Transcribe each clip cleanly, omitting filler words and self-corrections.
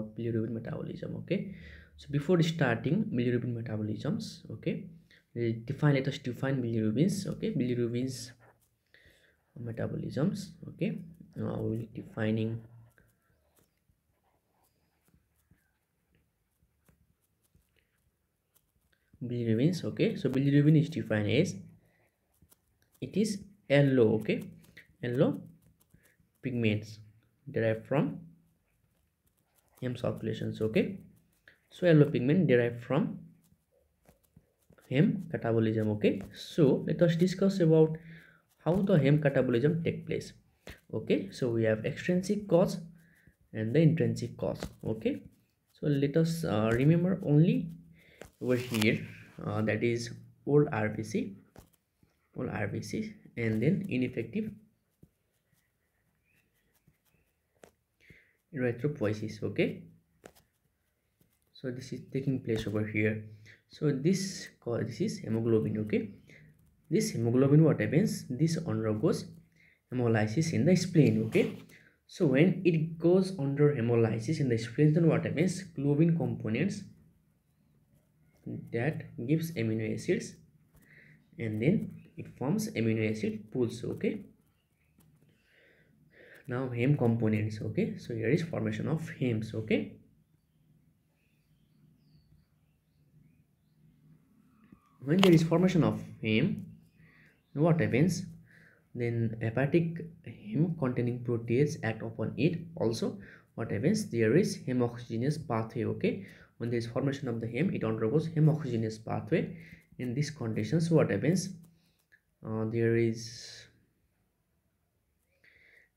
about bilirubin metabolism. Okay, so before starting bilirubin metabolisms, okay, let us define bilirubins. Okay, bilirubins metabolisms. Okay, now we'll be defining bilirubins. Okay, so bilirubin is defined as it is yellow. Okay, yellow pigments derived from heme circulations. Okay, so yellow pigment derived from heme catabolism. Okay, so let us discuss about how the heme catabolism take place. Okay, so we have extrinsic cause and the intrinsic cause. Okay, so let us remember only over here, that is old RBC, and then ineffective erythropoiesis. Okay, so this is taking place over here. So this is hemoglobin. Okay, this hemoglobin, what happens, this undergoes hemolysis in the spleen. Okay, so when it goes under hemolysis in the spleen, then what happens, globin components that gives amino acids, and then it forms amino acid pools. Okay, now heme components. Okay, so here is formation of hemes. Okay, when there is formation of heme, what happens, then hepatic heme containing protease act upon it. Also what happens, there is hemoxygenase pathway. Okay, when there is formation of the heme, it undergoes hemoxygenase pathway. In these conditions, what happens, there is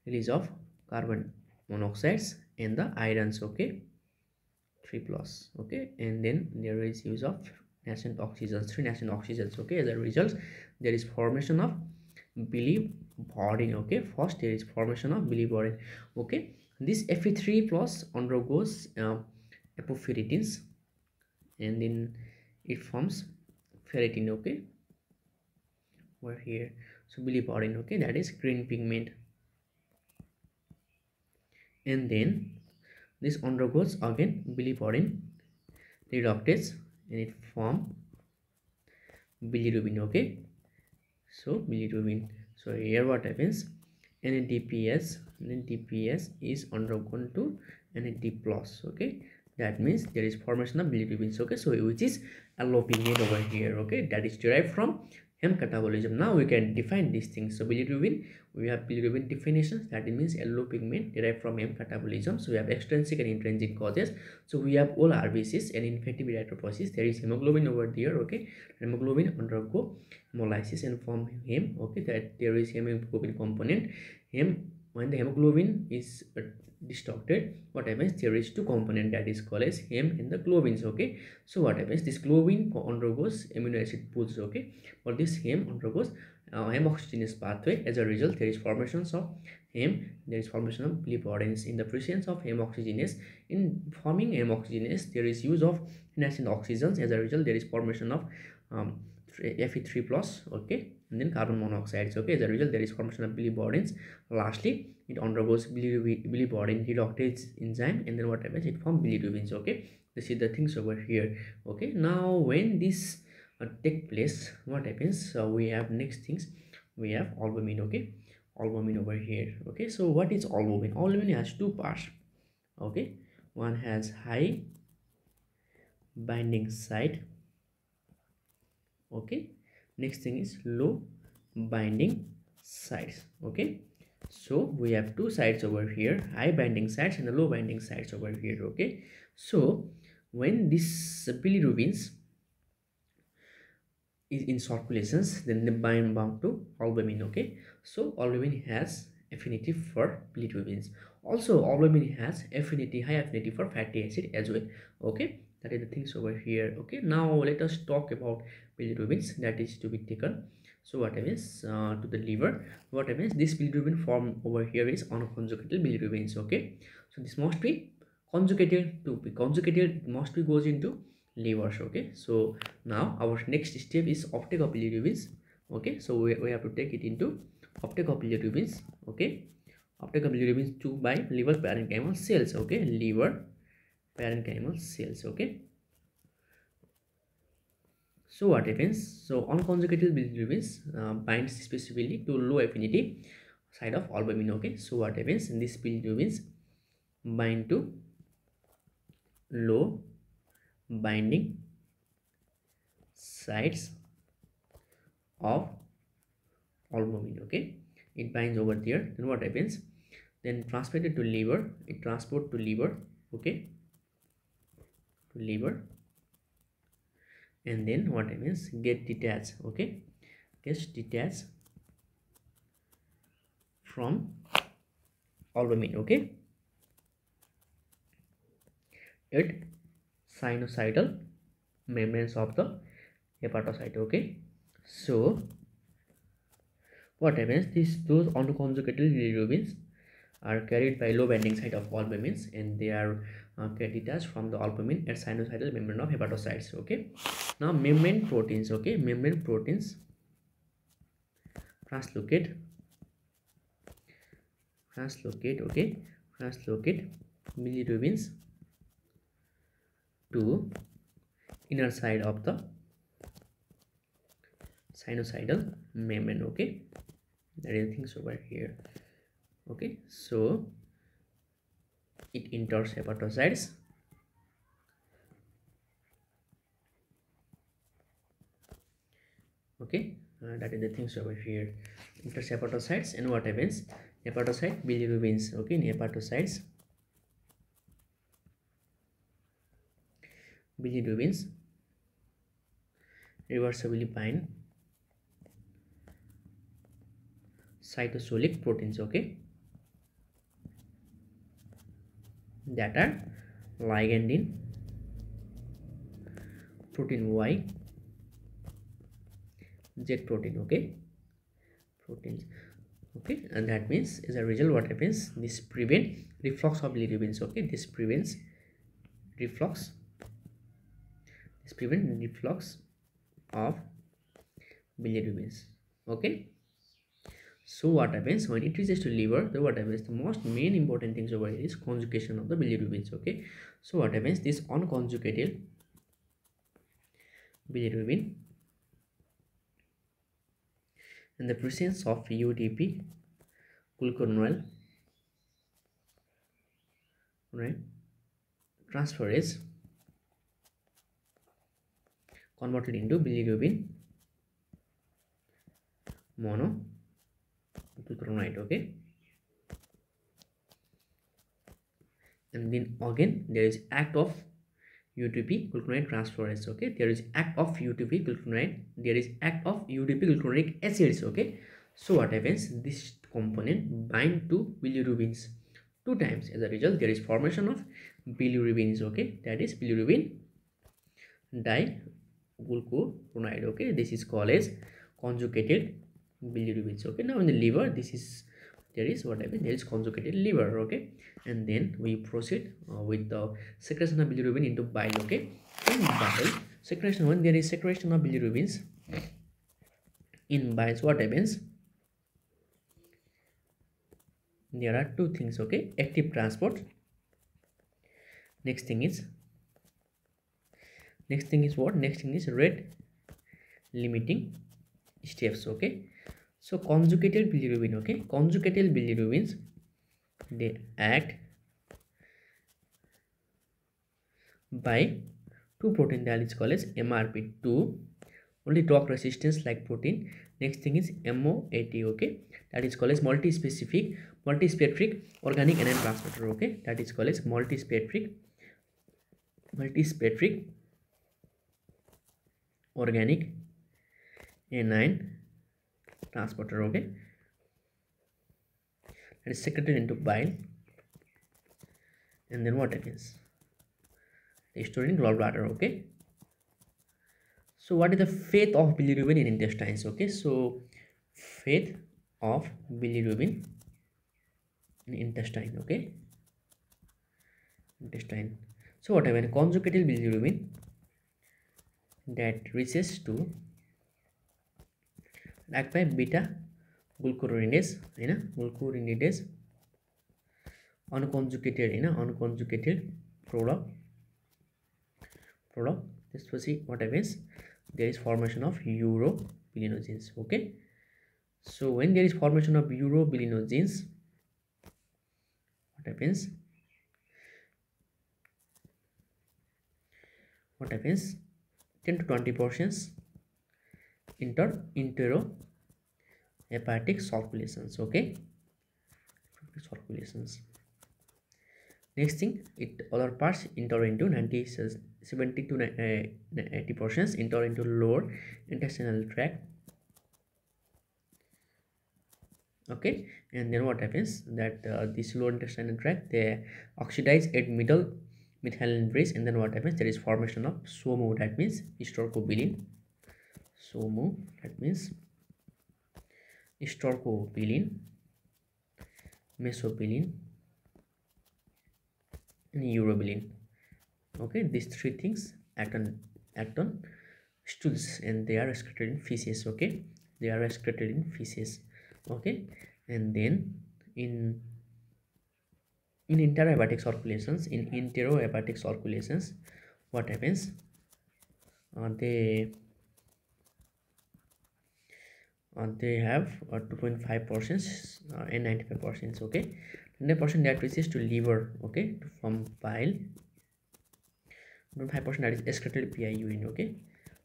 release of carbon monoxides and the irons. Okay, 3+. Okay, and then there is use of nascent oxygens, 3 nascent oxygens. Okay, as a result, there is formation of bilirubin. Okay, first there is formation of bilirubin. Okay, this Fe3+ undergoes apoferritins, and then it forms ferritin. Okay, over here, so bilirubin. Okay, that is green pigment, and then this undergoes again bilirubin reductase, and it form bilirubin. Okay, so bilirubin. So here what happens, NADPS is undergone to NAD+. Okay, that means there is formation of bilirubin. Okay, so which is yellow pigment over here. Okay, that is derived from heme catabolism. Now we can define these things. So bilirubin, we have bilirubin definitions, that means yellow pigment derived from heme catabolism. So we have extrinsic and intrinsic causes. So we have all RBCs and ineffective erythropoiesis. There is hemoglobin over there. Okay, hemoglobin undergo hemolysis and form heme. Okay, that there is hemoglobin component. When the hemoglobin is distorted, what happens, there is 2 component, that is called as heme and the globins. Okay, so what happens, this globin undergoes amino acid pools. Okay, but this heme undergoes hemoxygenase pathway. As a result, there is formations of heme, there is formation of bilirubins. In the presence of hemoxygenase, in forming hemoxygenase, there is use of nascent oxygens. As a result, there is formation of Fe3+. Okay, and then carbon monoxides. Okay, as a result, there is formation of bilirubins. Lastly, it undergoes bilirubin reductase enzyme, and then what happens, it forms bilirubins. Okay, this is the things over here. Okay, now when this take place, what happens, we have next things, we have albumin. Okay, albumin over here. Okay, so what is albumin? Albumin has 2 parts. Okay, one has high binding site. Okay, next thing is low binding sites. Okay, so we have 2 sites over here, high binding sites and the low binding sites over here. Okay, so when this bilirubins is in circulations, then they bound to albumin. Okay, so albumin has affinity for bilirubins. Also albumin has high affinity for fatty acid as well. Okay, that is the things over here. Okay, now let us talk about bilirubins that is to be taken. So what happens to the liver, what happens, this bilirubin form over here is unconjugated bilirubins. Okay, so this must be conjugated. To be conjugated, it must be goes into livers. Okay, so now our next step is uptake of bilirubins. Okay, so we have to take it into uptake of bilirubins. Okay, uptake of bilirubins to by liver parenchymal cells. Okay, liver parenchymal cells. Okay, so what happens? So unconjugated bilirubins binds specifically to low affinity side of albumin. Okay, so what happens? These bilirubins bind to low binding sites of albumin. Okay, it binds over there. Then what happens? Then transmitted to liver, it transport to liver. Okay, to liver, and then what happens? Get detached. Okay, gets detached from albumin. Okay, at sinusoidal membranes of the hepatocyte. Okay, so what happens? Those unconjugated bilirubins are carried by low binding site of albumins, and they are get detached from the albumin at sinusoidal membrane of hepatocytes. Okay, now membrane proteins. Okay, membrane proteins translocate. Okay, translocate bilirubins to inner side of the sinusoidal membrane. Okay, there is things over here. Okay, so it enters hepatocytes. Okay, that is the things over here. Enters hepatocytes, and what happens? Hepatocyte bilirubins. Okay, in hepatocytes, bilirubins reversibly bind cytosolic proteins. Okay, that are ligand in protein Y, Z protein. Okay, proteins. Okay, and that means as a result, what happens? This prevent reflux of bilirubins. Okay, this prevents reflux. This prevent reflux of bilirubins. Okay, so what happens when it reaches to liver? So what happens? The most main important things over here is conjugation of the bilirubins. Okay, so what happens? This unconjugated bilirubin in the presence of UDP glucuronide, right, transferase converted into bilirubin monoglucuronide. Okay, and then again there is act of UDP glucuronide transferase. Okay, there is act of UDP glucuronide, there is act of UDP glucuronic acids. Okay, so what happens? This component bind to bilirubins two times. As a result, there is formation of bilirubins. Okay, that is bilirubin diglucuronide. Okay, this is called as conjugated bilirubins. Okay, now in the liver, this is there is what happens? There is conjugated liver. Okay, and then we proceed with the secretion of bilirubin into bile. Okay, in bile secretion, when there is secretion of bilirubins in bile, what happens? There are two things. Okay, active transport. Next thing is what? Next thing is rate limiting steps. Okay, so conjugated bilirubin. Okay, conjugated bilirubins, they act by two protein that is called as MRP2, only drug resistance like protein. Next thing is MOAT. Okay, that is called as multispecific organic anion transmitter. Okay, that is called as multispecific organic anion transporter. Okay, that is secreted into bile, and then what happens? They stored in gallbladder. Okay, so what is the fate of bilirubin in intestines? Okay, so fate of bilirubin in intestine. Okay, intestine. So what happens? Conjugated bilirubin that reaches to act by beta glucuronidase, glucuronidase unconjugated, unconjugated product product. This what happens, there is formation of urobilinogens. Okay, so when there is formation of urobilinogens, what happens, 10 to 20 portions enterohepatic circulations. Okay, circulations. Next thing, it other parts enter into 70 to 80 portions enter into lower intestinal tract. Okay, and then what happens that this lower intestinal tract, they oxidize at middle methylene bridge, and then what happens, there is formation of SOMO, that means hystercobilin. SOMO, that means hystercobilin, mesobilin, and urobilin. Okay, these three things act on stools, and they are excreted in feces. Okay, they are excreted in feces. Okay, and then in enterohepatic circulations, what happens, they have 2.5 portions and 95%. Okay, 10% that reaches to liver. Okay, from bile, 5% that is excreted via urine. Okay,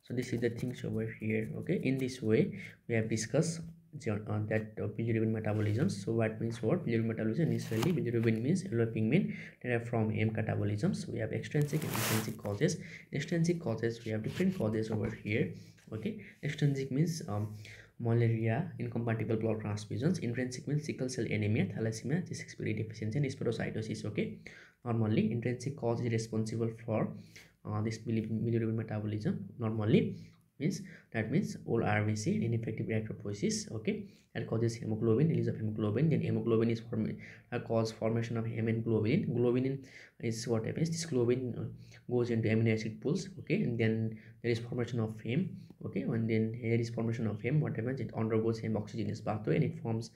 so this is the things over here. Okay, in this way we have discussed that bilirubin metabolism. So what means what? Bilirubin metabolism, initially bilirubin means yellow pigment derived from M catabolisms. We have extrinsic and intrinsic causes. Extrinsic causes, we have different causes over here. Okay, extrinsic means malaria, incompatible blood transfusions. Intrinsic means sickle cell anemia, thalassemia, G6PD deficiency, and spherocytosis. Okay, normally intrinsic cause is responsible for this bilirubin metabolism. Normally means, that means all RBC, ineffective erythropoiesis. Okay, that causes hemoglobin, release of hemoglobin. Then hemoglobin is cause formation of hemoglobin. Globin is what happens, this globin goes into amino acid pools. Okay, and then there is formation of heme. Okay, and then here is formation of heme. What happens, it undergoes heme oxygenase pathway and it forms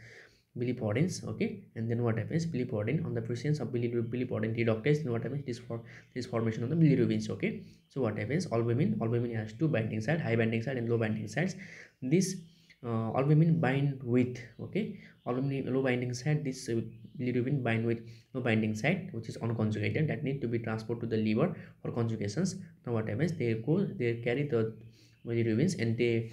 bilipodins. Okay, and then what happens, bilipodin, on the presence of bilipodin reductase, then what happens, this formation of the bilirubins. Okay, so what happens, albumin has two binding sides, high binding side and low binding sides. This albumin bind with, okay, albumin low binding side, this bilirubin bind with low binding side, which is unconjugated, that need to be transported to the liver for conjugations. Now what happens, they carry the bilirubins and they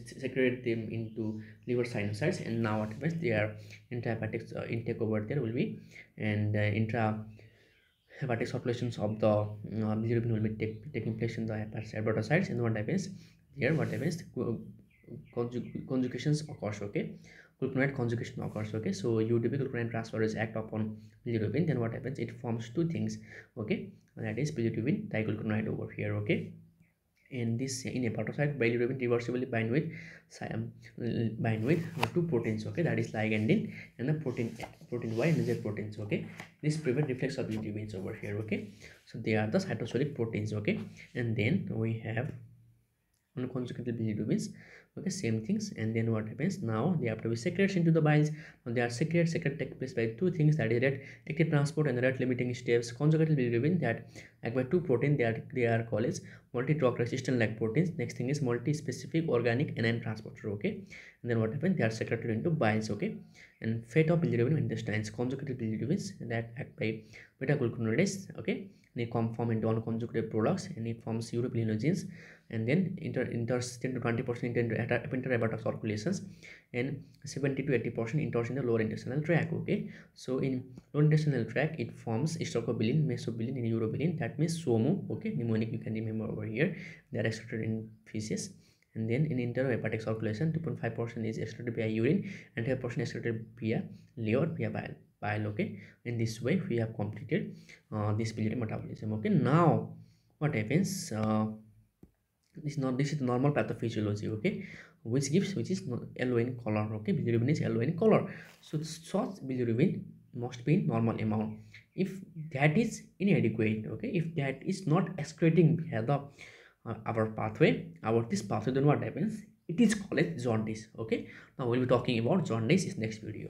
secrete them into liver sinusoids, and now what happens, they are intrahepatic intake over there will be, and intrahepatic circulations of the bilirubin will be taking place in the hepatocytes, and what happens here, what happens, conjugations occurs. Okay, gluconide conjugation occurs. Okay, so UDP, gluconide transferase, act upon bilirubin, then what happens, it forms two things. Okay, that is bilirubin digluconide over here. Okay, and this in hepatocyte, bilirubin reversibly bind with two proteins. Okay, that is ligandin and the protein Y and Z proteins. Okay, this prevent reflex of bilirubins over here. Okay, so they are the cytosolic proteins. Okay, and then we have unconjugated bilirubins. Okay, same things, and then what happens, now they have to be secreted into the biles. Now they are secret take place by two things, that is rate active transport and rate limiting steps. Conjugated bilirubin that act by two protein, they are called as multi-drug resistant like proteins. Next thing is multi-specific organic anion transporter. Okay, and then what happens, they are secreted into biles. Okay, and fate of bilirubin intestines, conjugated bilirubins that act by beta glucuronidase. Okay, they form into unconjugated products and it forms urobilinogens, and then enters 10 to 20% into enterohepatic circulations, and 70 to 80% enters in the lower intestinal tract. Okay, so in lower intestinal tract it forms hystercobilin, mesobilin, and urobilin, that means SOMO. Okay, mnemonic you can remember over here, they are excreted in feces. And then in enterohepatic circulation, 2.5% is excreted via urine and 10% excreted via liver, via bile. Okay, in this way we have completed this bilirubin metabolism. Okay, now what happens, this is normal pathophysiology. Okay, which is yellow in color. Okay, bilirubin is yellow in color, so such bilirubin must be in normal amount. If that is inadequate, okay, if that is not excreting via the our pathway, this pathway, then what happens, it is called as jaundice. Okay, now we'll be talking about jaundice in next video.